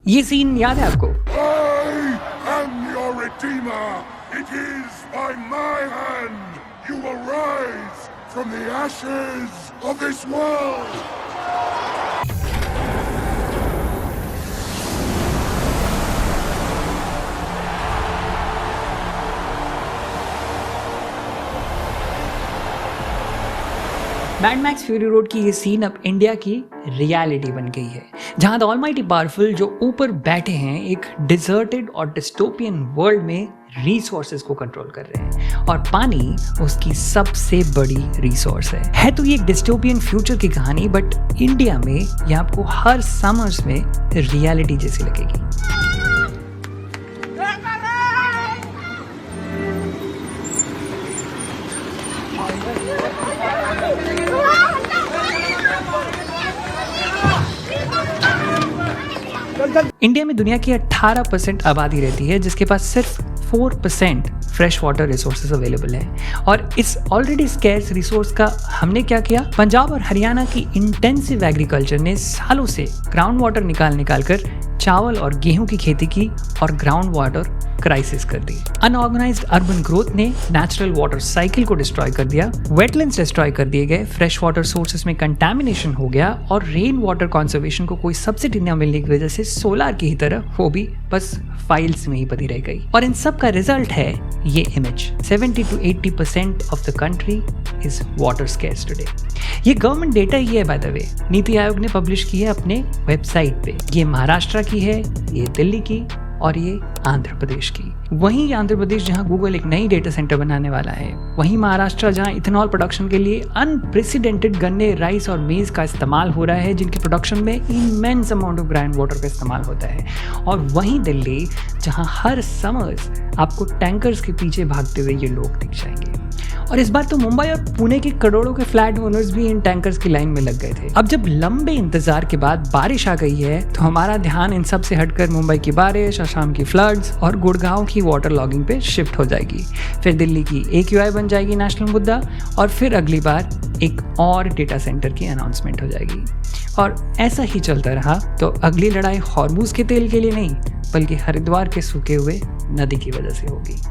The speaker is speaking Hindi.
ये सीन याद है आपको? I am your redeemer. It is by my hand you will rise from the ashes of this world. Mad max fury road की ये सीन अब इंडिया की रियलिटी बन गई है, जहां द ऑलमाइटी पावरफुल जो ऊपर बैठे हैं एक डिजर्टेड और डिस्टोपियन वर्ल्ड में रिसोर्सेज को कंट्रोल कर रहे हैं और पानी उसकी सबसे बड़ी रिसोर्स है। तो ये एक डिस्टोपियन फ्यूचर की कहानी, बट इंडिया में ये आपको हर समर्स में रियलिटी जैसी लगेगी। इंडिया में दुनिया की 18% आबादी रहती है, जिसके पास सिर्फ 4% फ्रेश वाटर रिसोर्सेज अवेलेबल है। और इस ऑलरेडी स्कैर्स रिसोर्स का हमने क्या किया, पंजाब और हरियाणा की इंटेंसिव एग्रीकल्चर ने सालों से ग्राउंड वाटर निकाल कर चावल और गेहूं की खेती की और ग्राउंड वाटर क्राइसिस कर दी। अनऑर्गेनाइज्ड अर्बन ग्रोथ ने नेचुरल वाटर साइकिल को डिस्ट्रॉय कर दिया, वेटलैंड्स डिस्ट्रॉय कर दिए गए, फ्रेश वाटर सोर्सेस में कंटामिनेशन हो गया और रेन वाटर कंजर्वेशन को कोई सब्सिडी न मिलने की वजह से सोलार की ही तरह वो भी बस फाइल्स में ही बंधी रह गई। और इन सब का रिजल्ट है ये image. 70 to 80% of the country is water scarce today. ये गवर्नमेंट डेटा ही है, by the way, NITI Aayog ने पब्लिश की है अपने वेबसाइट पे। ये महाराष्ट्र की है, ये दिल्ली की और ये आंध्र प्रदेश की। वहीं आंध्र प्रदेश जहां गूगल एक नई डेटा सेंटर बनाने वाला है, वहीं महाराष्ट्र जहां इथेनॉल प्रोडक्शन के लिए अनप्रेसिडेंटेड गन्ने, राइस और मेज का इस्तेमाल हो रहा है, जिनकी प्रोडक्शन में immense amount of ground water का इस्तेमाल होता है। और वहीं दिल्ली जहां हर समर्स आपको टैंकर्स के पीछे भागते हुए ये लोग दिख जाएंगे। और इस बार तो मुंबई और पुणे के करोड़ों के फ्लैट ओनर्स भी इन टैंकर्स की लाइन में लग गए थे। अब जब लंबे इंतजार के बाद बारिश आ गई है, तो हमारा ध्यान इन सब से हटकर मुंबई की बारिश, असम की फ्लड्स और गुड़गांव की वाटर लॉगिंग पे शिफ्ट हो जाएगी। फिर दिल्ली की AQI बन जाएगी नेशनल मुद्दा, और फिर अगली बार एक और डेटा सेंटर की अनाउंसमेंट हो जाएगी। और ऐसा ही चलता रहा तो अगली लड़ाई हॉर्मुज के तेल के लिए नहीं, बल्कि हरिद्वार के सूखे हुए नदी की वजह से होगी।